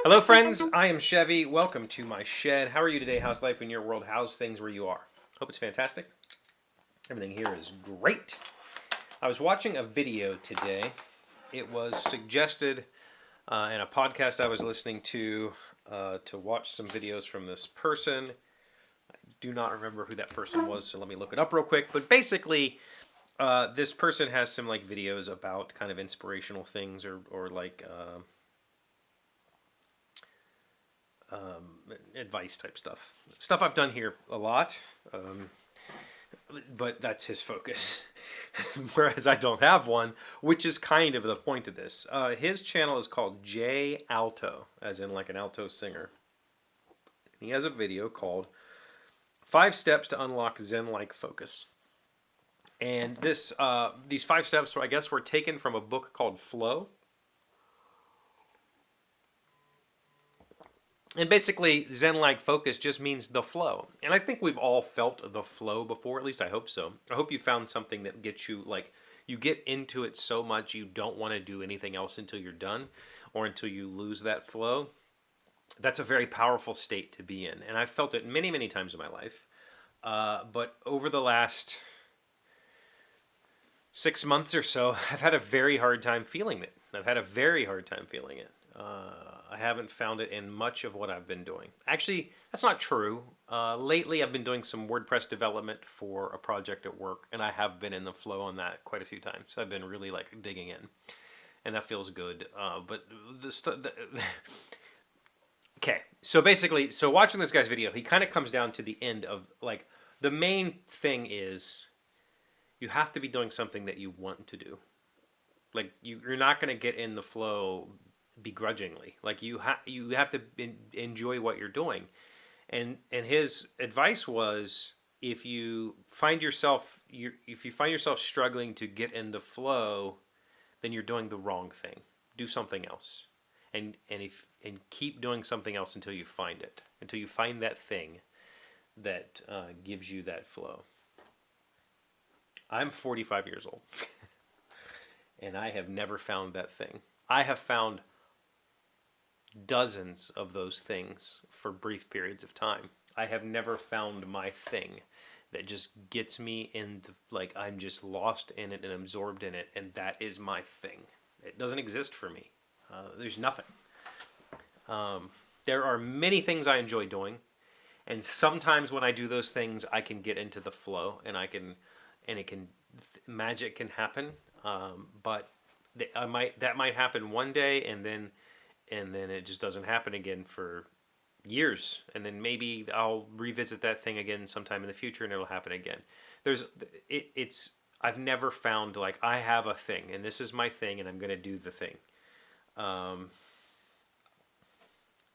Hello, friends. I am Chevy. Welcome to my shed. How are you today? How's life in your world? How's things where you are? Hope it's fantastic. Everything here is great. I was watching a video today. It was suggested in a podcast I was listening to watch some videos from this person. I do not remember who that person was, so let me look it up real quick. But basically, this person has some like videos about kind of inspirational things or like advice type stuff. Stuff I've done here a lot, but that's his focus. Whereas I don't have one, which is kind of the point of this. His channel is called J Alto, as in like an alto singer. He has a video called 5 Steps to Unlock Zen-like Focus. And these 5 steps, I guess, were taken from a book called Flow. And basically, Zen-like focus just means the flow. And I think we've all felt the flow before, at least I hope so. I hope you found something that gets you, like, you get into it so much you don't want to do anything else until you're done or until you lose that flow. That's a very powerful state to be in. And I've felt it many, many times in my life. But over the last 6 months or so, I've had a very hard time feeling it. I haven't found it in much of what I've been doing. Actually, that's not true. Lately, I've been doing some WordPress development for a project at work, and I have been in the flow on that quite a few times. So I've been really like digging in, and that feels good. Okay, so basically, watching this guy's video, he kind of comes down to the end of like the main thing is you have to be doing something that you want to do. Like you're not going to get in the flow begrudgingly. Like you have to enjoy what you're doing. And his advice was if you find yourself struggling to get in the flow, then you're doing the wrong thing. Do something else. And keep doing something else until you find it. Until you find that thing that gives you that flow. I'm 45 years old. And I have never found that thing. I have found dozens of those things for brief periods of time. I have never found my thing that just gets me into, like, I'm just lost in it and absorbed in it, and that is my thing. It doesn't exist for me. There's nothing. There are many things I enjoy doing, and sometimes when I do those things, I can get into the flow, and magic can happen. But that might happen one day, and then it just doesn't happen again for years, and then maybe I'll revisit that thing again sometime in the future, and it'll happen again. I've never found like I have a thing, and this is my thing, and I'm going to do the thing, and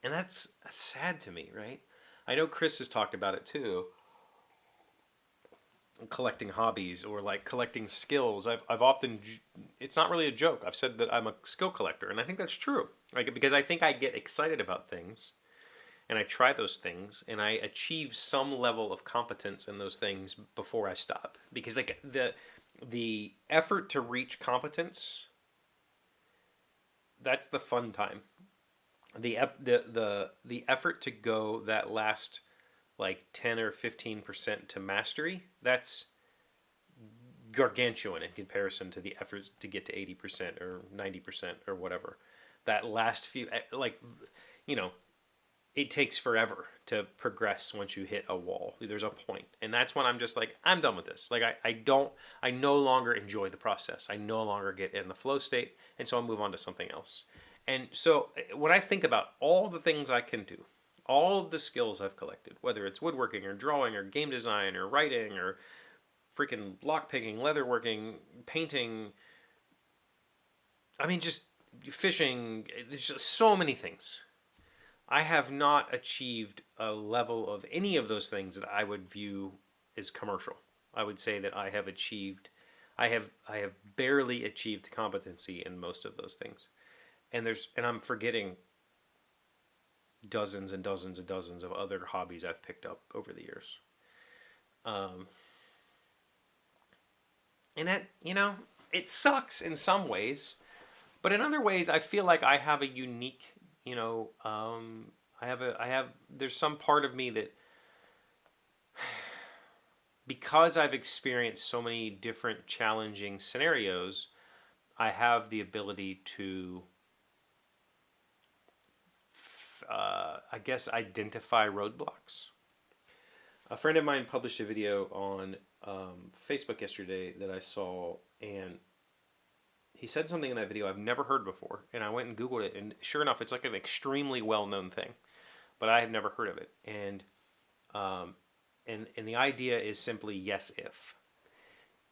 that's sad to me, right? I know Chris has talked about it too. Collecting hobbies or like collecting skills. I've often, it's not really a joke. I've said that I'm a skill collector, and I think that's true. Like, because I think I get excited about things, and I try those things, and I achieve some level of competence in those things before I stop. Because like the effort to reach competence, that's the fun time. The effort to go that last like 10 or 15% to mastery, that's gargantuan in comparison to the efforts to get to 80% or 90% or whatever. That last few, like, you know, it takes forever to progress once you hit a wall. There's a point. And that's when I'm just like, I'm done with this. Like, I no longer enjoy the process. I no longer get in the flow state. And so I'll move on to something else. And so when I think about all the things I can do, all of the skills I've collected, whether it's woodworking or drawing or game design or writing or freaking lockpicking, leatherworking, painting, I mean, just fishing, there's just so many things. I have not achieved a level of any of those things that I would view as commercial. I would say that I have barely achieved competency in most of those things. And I'm forgetting dozens and dozens and dozens of other hobbies I've picked up over the years. And that, it sucks in some ways, but in other ways, I feel like I have a unique you know, there's some part of me that, because I've experienced so many different challenging scenarios, I have the ability to, I guess, identify roadblocks. A friend of mine published a video on Facebook yesterday that I saw, and he said something in that video I've never heard before, and I went and Googled it, and sure enough, it's like an extremely well-known thing, but I have never heard of it. And the idea is simply yes if.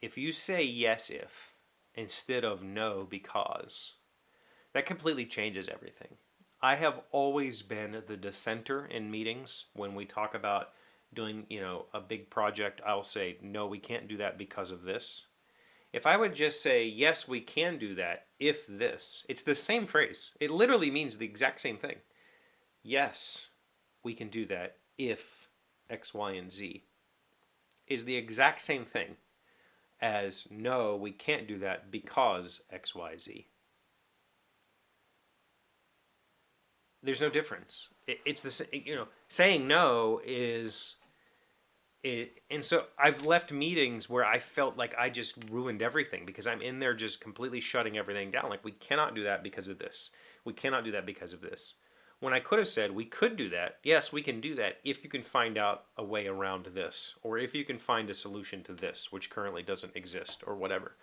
If you say yes if instead of no because, that completely changes everything. I have always been the dissenter in meetings when we talk about doing, you know, a big project. I'll say, no, we can't do that because of this. If I would just say, yes, we can do that if this, it's the same phrase. It literally means the exact same thing. Yes, we can do that if X, Y, and Z is the exact same thing as no, we can't do that because X, Y, Z. There's no difference. It's the same, you know, saying no is it, and so I've left meetings where I felt like I just ruined everything because I'm in there just completely shutting everything down. Like, we cannot do that because of this. We cannot do that because of this. When I could have said, we could do that. Yes, we can do that if you can find out a way around this, or if you can find a solution to this, which currently doesn't exist, or whatever.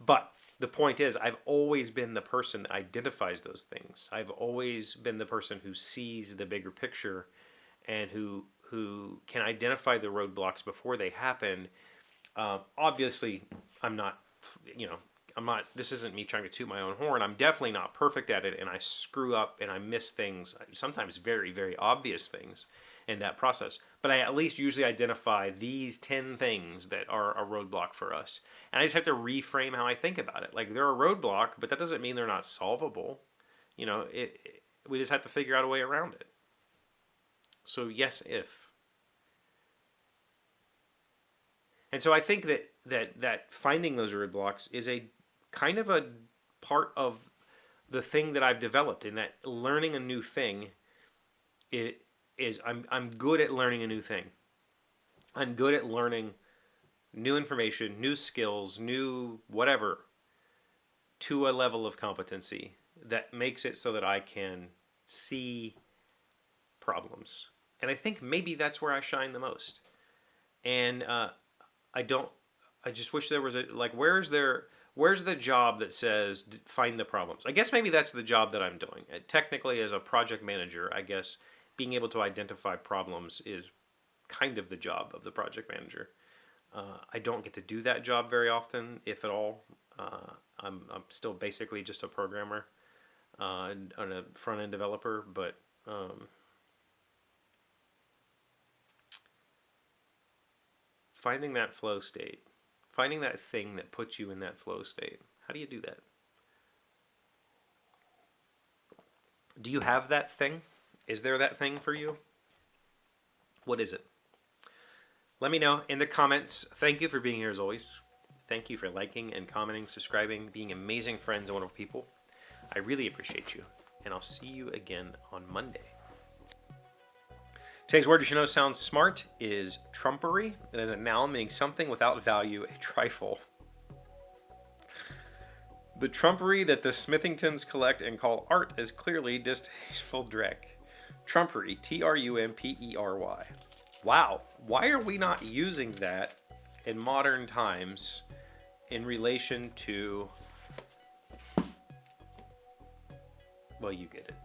But the point is, I've always been the person that identifies those things. I've always been the person who sees the bigger picture and who can identify the roadblocks before they happen. Obviously, I'm not, you know, this isn't me trying to toot my own horn. I'm definitely not perfect at it, and I screw up and I miss things, sometimes very, very obvious things in that process. But I at least usually identify these 10 things that are a roadblock for us. And I just have to reframe how I think about it. Like, they're a roadblock, but that doesn't mean they're not solvable. You know, we just have to figure out a way around it. So yes, if. And so I think that finding those roadblocks is a kind of a part of the thing that I've developed, in that learning a new thing I'm good at learning a new thing. I'm good at learning new information, new skills, new whatever, to a level of competency that makes it so that I can see problems. And I think maybe that's where I shine the most. And I just wish there was where's the job that says find the problems? I guess maybe that's the job that I'm doing. Technically, as a project manager, I guess being able to identify problems is kind of the job of the project manager. I don't get to do that job very often, if at all. I'm still basically just a programmer and a front-end developer, but finding that flow state, finding that thing that puts you in that flow state. How do you do that? Do you have that thing? Is there that thing for you? What is it? Let me know in the comments. Thank you for being here as always. Thank you for liking and commenting, subscribing, being amazing friends and wonderful people. I really appreciate you. And I'll see you again on Monday. Today's word you should know sounds smart is trumpery. It is a noun meaning something without value, a trifle. The trumpery that the Smithingtons collect and call art is clearly distasteful dreck. Trumpery, Trumpery. Wow, why are we not using that in modern times in relation to, well, you get it.